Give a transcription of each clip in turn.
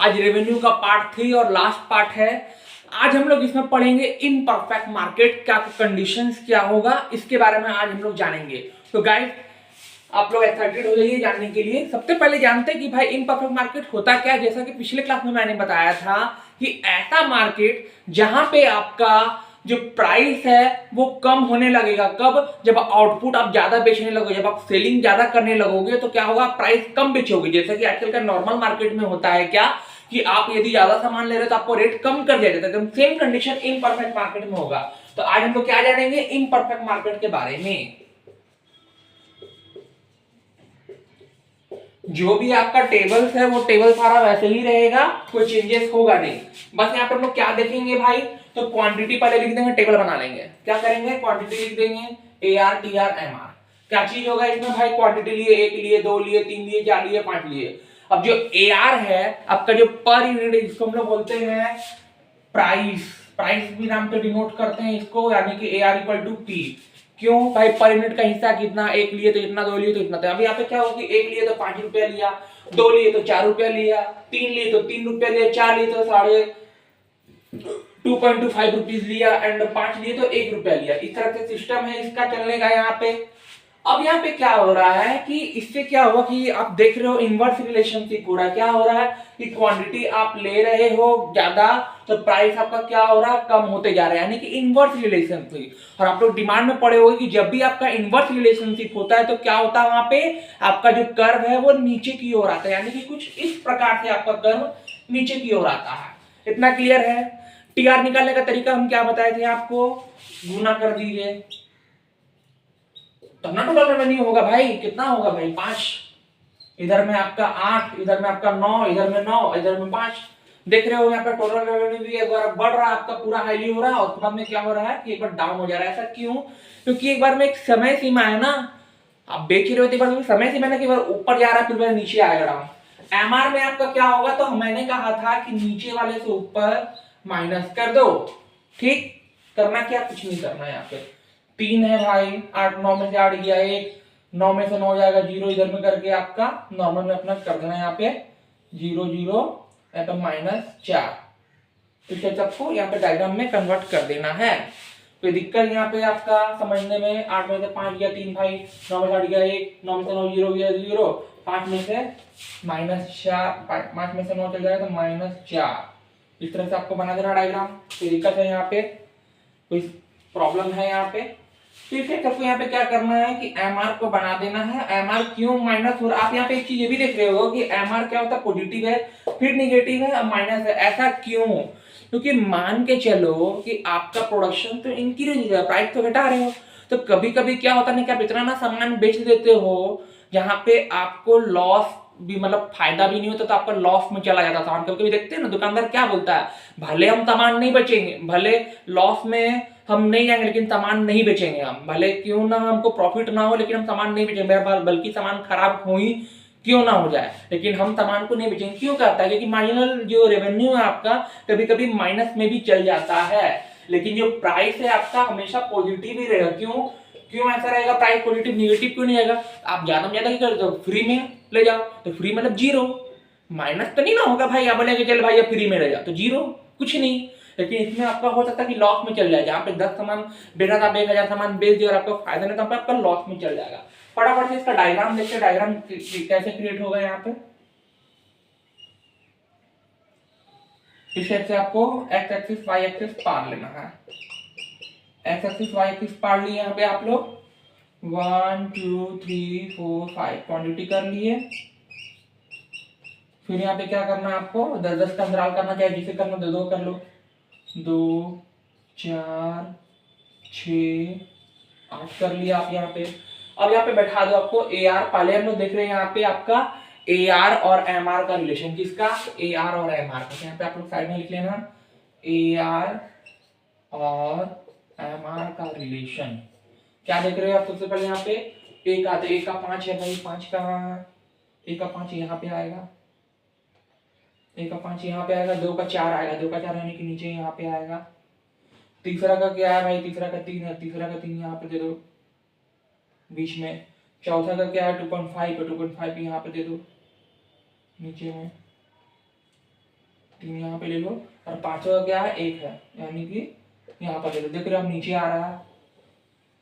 आज रेवेन्यू का पार्ट 3 और लास्ट पार्ट है। आज हम लोग इसमें पढ़ेंगे इम्परफेक्ट मार्केट क्या कंडीशंस क्या होगा, इसके बारे में आज हम लोग जानेंगे। तो गाइस आप लोग एक्साइटेड हो जाइए जानने के लिए। सबसे पहले जानते हैं कि भाई इम्परफेक्ट मार्केट होता क्या है। जैसा कि पिछले क्लास में मैंने बताया था कि ऐसा मार्केट जहां पे आपका जो प्राइस है वो कम होने लगेगा। कब? जब आउटपुट आप ज्यादा बेचने लगोगे, जब आप सेलिंग ज्यादा करने लगोगे तो क्या होगा, प्राइस कम बेचोगे। जैसे कि आजकल का नॉर्मल मार्केट में होता है क्या कि आप यदि ज्यादा सामान ले रहे हो तो आपको रेट कम कर दिया जाता है। सेम कंडीशन इम्परफेक्ट मार्केट में होगा। तो आज हम लोग क्या जानेंगे इम्परफेक्ट मार्केट के बारे में। जो भी आपका टेबल्स है वो टेबल सारा वैसे ही रहेगा, कोई चेंजेस होगा नहीं। बस यहाँ पे हम लोग क्या देखेंगे भाई, तो क्वांटिटी पहले लिख देंगे, टेबल बना लेंगे। क्या करेंगे, क्वांटिटी लिख देंगे AR TR MR। क्या चीज होगा इसमें भाई, क्वांटिटी लिए, 1 लिए, 2 लिए, 3 लिए, 4 लिए, 5 लिए। अब जो AR है आपका जो पर यूनिट है, जिसको हम लोग बोलते हैं प्राइस, प्राइस भी नाम पे डिनोट करते हैं इसको, यानी कि AR इक्वल टू P। क्यों भाई, पर यूनिट का हिस्सा कितना, 1 लिए तो इतना, 2 लिए तो इतना। तो अभी यहाँ पे क्या होगा कि 1 लिए तो 5 रुपया लिया, 2 लिए तो 4 रुपया लिया, 3 लिए तो 3 रुपया लिया, 4 लिए तो 2.25 रुपीज लिया, एंड 5 लिए तो 1 रुपया लिया। इस तरह से सिस्टम है इसका चलने का यहाँ पे। अब यहाँ पे क्या हो रहा है कि इससे क्या होगा कि आप देख रहे हो इनवर्स रिलेशनशिप हो रहा है। क्या हो रहा है कि क्वांटिटी आप ले रहे हो ज्यादा तो प्राइस आपका क्या हो रहा है, कम होते जा रहा है, यानी कि इनवर्स रिलेशनशिप। और आप लोग डिमांड में पड़े होंगे कि जब भी आपका इनवर्स रिलेशनशिप होता है तो क्या होता है, वहां पे आपका जो कर्व है वो नीचे की ओर आता है, यानी कि कुछ इस प्रकार से आपका कर्व नीचे की ओर आता है। इतना क्लियर है। TR निकालने का तरीका हम क्या बताए थे आपको, गुना कर दीजिए तब ना टोटल रेवेन्यू होगा भाई। कितना होगा भाई, 5। इधर में आपका 8, इधर में आपका 9, इधर में 9, इधर में 5। देख रहे हो यहाँ पे टोटल रेवेन्यू भी एक बार बढ़ रहा है, आपका पूरा हाईली हो रहा है, और उसके बाद में क्या हो रहा है कि एक बार डाउन हो जा रहा है। ऐसा क्यों? क्योंकि एक बार में एक समय सीमा है ना, आप बेच रहे हो तो एक बार समय सीमा है ना, कि एक बार ऊपर जा रहा है फिर नीचे आएगा डाउन। MR में आपका क्या होगा, तो मैंने कहा था कि नीचे वाले से ऊपर माइनस कर दो। ठीक, करना क्या, कुछ नहीं करना है। यहाँ पे 3 है भाई, 8 9 में से 8 गया 1, 9 में से 9 जाएगा 0, इधर में करके आपका नॉर्मल में अपना कर देना है यहाँ पे 0 0 यहाँ पे -4। तो इसे सबको यहाँ पे डायग्राम में कन्वर्ट कर देना है। कोई दिक्कत यहाँ पे आपका समझने में? 8 में से 5 गया 3 भाई, 9 में से 8 गया 1, 9 में से 9 0 गया 0, 5 में से -4, 5 में से 9 चल जाएगा तो -4। इस तरह से आपको बना देना डायग्राम। कोई दिक्कत है यहाँ पे, कोई प्रॉब्लम है यहाँ पे? ठीक है, सबको यहाँ पे क्या करना है कि MR को बना देना है। MR क्यों माइनस हो रहा है, आप यहाँ पे एक चीज ये भी देख रहे हो कि MR क्या होता है, पॉजिटिव है फिर निगेटिव है माइनस है। ऐसा क्यों? क्योंकि मान के चलो कि आपका प्रोडक्शन तो इंक्रीज हो जाए, प्राइस तो घटा रहे हो, तो कभी कभी क्या होता है कि आप इतना ना सामान बेच देते हो जहां पे आपको लॉस भी, मतलब फायदा भी नहीं होता, तो आपका लॉस में चला जाता सामान। कभी कभी देखते हैं ना दुकानदार क्या बोलता है, भले हम सामान नहीं बेचेंगे, भले लॉस में हम नहीं जाएंगे लेकिन सामान नहीं बेचेंगे हम, भले क्यों ना हमको प्रॉफिट ना हो लेकिन हम सामान नहीं बेचेंगे, बल्कि सामान खराब हो ही क्यों ना हो जाए लेकिन हम सामान को नहीं बेचेंगे। क्यों करता है? क्योंकि मार्जिनल जो रेवेन्यू है आपका कभी कभी माइनस में भी चल जाता है, लेकिन जो प्राइस है आपका हमेशा पॉजिटिव ही रहेगा। क्यों क्यों ऐसा रहेगा, प्राइस पॉजिटिव, निगेटिव क्यों नहीं आएगा? आप ज्यादा में ज्यादा क्या करते हो, फ्री में ले जाओ, तो फ्री मतलब 0, माइनस तो नहीं ना होगा भाई। आप बोलेंगे चल भाई फ्री में ले जाओ तो 0, कुछ नहीं। लेकिन इसमें आपका हो सकता है कि लॉस में चल जाए, जहां पे 10 सामान बेचा था, आप 1000 सामान बेच दिया और आपको फायदा नहीं, तो आपका लॉस में चल जाएगा। फटाफट से इसका डायग्राम देखते हैं, डायग्राम कैसे क्रिएट होगा। यहाँ पे इस टाइप से आपको एक्स एक्सिस वाई एक्सिस पार लेना है। एक्स एक्सिस वाई एक्सिस पार लिए यहाँ पे आप लोग 1 2 3 4 5 क्वांटिटी कर लिए। फिर यहाँ पे क्या करना है आपको, 10 का अंतराल करना, चाहे जिसे करना 2 कर लो, 2 4 6 8 कर लिया आप यहाँ पे। अब यहाँ पे बैठा दो आपको AR। पहले हम लोग देख रहे हैं यहाँ पे आपका AR और MR का रिलेशन, किसका, AR और MR का। यहाँ पे आप लोग साइड में लिख लेना AR और MR का रिलेशन। क्या देख रहे हो आप? सबसे पहले यहाँ पे एक आते, एक का 5 है भाई, 5 कहाँ है, एक का 5 यहाँ पे आएगा, एक का 5 यहाँ पे आएगा, 2 का 4 आएगा, 2 का 4 यानी कि नीचे यहाँ पे आएगा। तीसरा का क्या है भाई, तीसरा का 3 है, तीसरा का 3 यहाँ पे दे दो बीच में। चौथा का क्या है, 2.5 है, 2.5 यहाँ पे दे दो नीचे में। 3 यहाँ पे ले लो, और 5वां क्या है 1 है, यानी कि यहाँ पर ले लो। देख रहे हो आप नीचे आ रहा है,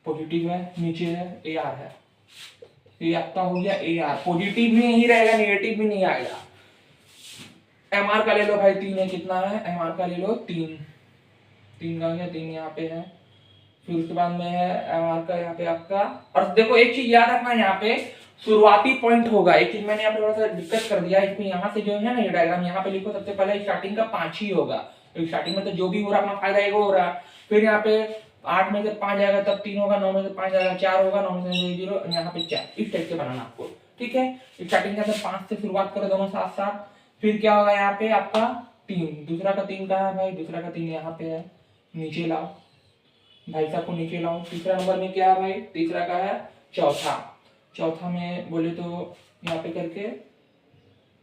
पॉजिटिव है, नीचे है ए आर है, ये आपका हो गया ए आर। पॉजिटिव भी नहीं रहेगा, नेगेटिव भी नहीं आएगा। एम आर का ले लो भाई 3 है, कितना है एम आर का ले लो 3, 3 का हो गया, 3 यहाँ पे है। फिर उसके बाद में है एम आर का यहाँ पे आपका, और देखो एक चीज याद रखना, यहाँ पे शुरुआती पॉइंट होगा। एक चीज मैंने यहाँ पे थोड़ा सा दिक्कत कर दिया, इसमें यहाँ से जो है ना ये डायग्राम यहाँ पे लिखो, सबसे पहले स्टार्टिंग का 5 ही होगा, तो स्टार्टिंग में तो जो भी हो रहा अपना फायदा एक हो रहा है। फिर यहाँ पे 8 में से 5 जाएगा तब 3 होगा, 9 में से 5 जाएगा 4 होगा, 9 में से 0, यहाँ पे 4, इस टाइप से बनाना आपको, ठीक है। स्टार्टिंग का 5 से शुरुआत करो दोनों साथ साथ। फिर क्या होगा यहाँ पे आपका 3, दूसरा का 3 कहाँ है भाई, दूसरा का 3 यहाँ पे है, नीचे लाओ भाई साहब को, नीचे लाओ। तीसरा नंबर में क्या है भाई, तीसरा का है चौथा, चौथा में बोले तो यहाँ पे करके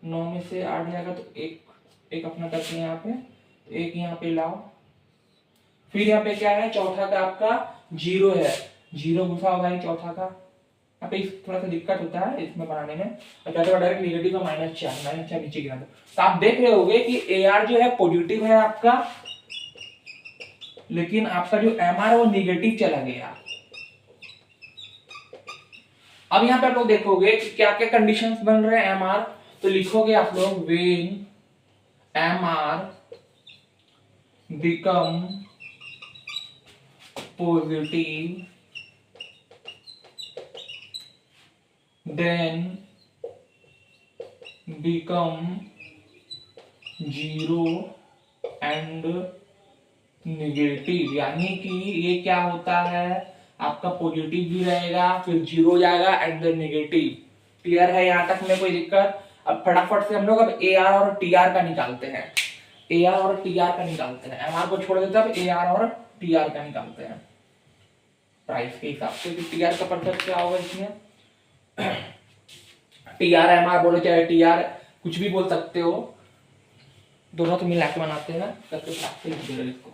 9 में से 8 जाएगा तो एक अपना करते हैं यहाँ पे, एक यहाँ पे लाओ। फिर यहाँ पे क्या है, चौथा का आपका 0 है, 0 घुसाओ भाई चौथा का। यहाँ पे थोड़ा सा दिक्कत होता है इसमें बनाने में, और चौथा का डायरेक्ट नेगेटिव का -4 नीचे गिरा दो। तो आप देख रहे होगे कि ए आर जो है पॉजिटिव है आपका, लेकिन आपका जो एम आर वो निगेटिव चला गया। अब यहाँ पे आप लोग देखोगे कि क्या क्या कंडीशंस बन रहे हैं एम आर, तो लिखोगे आप लोग when M R become positive then become 0 and negative. यानी कि ये क्या होता है, आपका पॉजिटिव भी रहेगा, फिर 0 हो जाएगा एंड देन निगेटिव। क्लियर है यहाँ तक में कोई दिक्कत? अब फटाफट से हम लोग अब ए आर और टी आर का निकालते हैं, ए आर और टी आर का निकालते हैं। एम आर को छोड़ देते हैं, अब ए आर और टी आर का निकालते हैं प्राइस के हिसाब से। टी आर का परसेंट क्या होगा इसमें, टी आर एम आर बोलो चाहे टी आर कुछ भी बोल सकते हो, दोनों तो मिला के बनाते हैं। करके लिख दे इसको,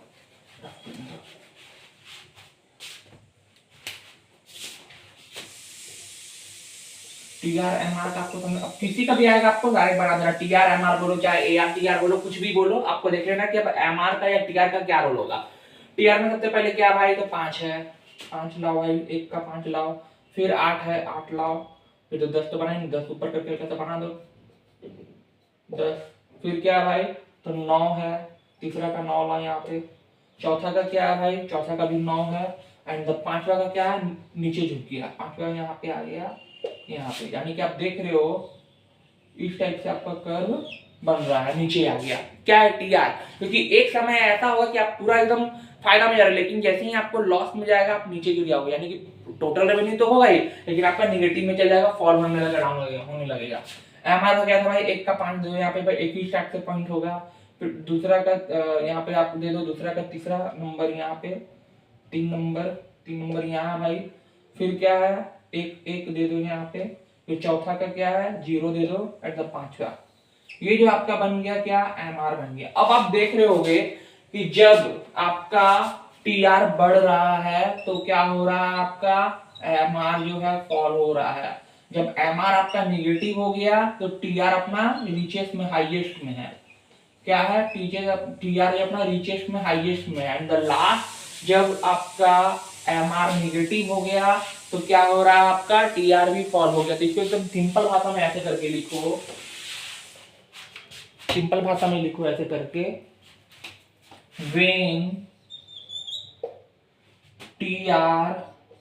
टी आर एम आर का आपको समझ, अब किसी का भी आएगा आपको डायरेक्ट बना देना। टी आर एम आर बोलो चाहे ए आर टी आर बोलो, कुछ भी बोलो, आपको देख लेना कि अब एम आर का या टी आर का क्या रोल होगा। टी आर में सबसे पहले क्या भाई, तो 5 है, 5 लाओ भाई, 1 का 5 लाओ। फिर 8 है, 8 लाओ। फिर तो 10 तो बनाएंगे, 10 ऊपर करके कैसे बना दो 10। फिर क्या है भाई, तो 9 है, तीसरा का 9 लाओ यहाँ पे। चौथा का क्या है भाई, चौथा का भी 9 है, एंड पांचवा का क्या है, नीचे झुक गया, पांचवा यहाँ पे आ गया यहाँ पे। यानी कि आप देख रहे हो इस टाइप से आपका कर्व बन रहा है, नीचे आ गया। क्या है, टी आर। क्योंकि एक समय ऐसा होगा कि आप पूरा एकदम फायदा में जा रहे, लेकिन जैसे ही आपको लॉस में जाएगा आप नीचे गिर जाओगे। यानी कि टोटल रेवेन्यू तो होगा ही, लेकिन आपका निगेटिव में चल जाएगा, फॉल होने लगेगा, डाउन होने लगेगा। एम आर का क्या था भाई, 1 का 5 दो, यहाँ पे एक ही स्टार्ट से पॉइंट होगा। फिर दूसरा का यहाँ पे आप दे दो, दूसरा का तीसरा नंबर यहाँ पे, 3 नंबर यहाँ भाई। फिर क्या है, एक दे दो यहाँ पे। फिर चौथा का क्या है, 0 दे दो एट द पांचवा। ये जो आपका बन गया क्या, एम आर बन गया। अब आप देख रहे होगे कि जब आपका टी आर बढ़ रहा है तो क्या हो रहा है, आपका एम आर जो है फॉल हो रहा है। जब एम आर आपका निगेटिव हो गया तो टी आर अपना रीचेस्ट में हाईएस्ट में है। क्या है, टी आर अपना रीचेस्ट में हाईएस्ट में है। एंड द लास्ट जब आपका एम आर निगेटिव हो गया तो क्या हो रहा है, आपका टी आर भी फॉल हो गया। तो इसको एकदम सिंपल भाषा में ऐसे करके लिखो, सिंपल भाषा में लिखो ऐसे करके, व्हेन टी आर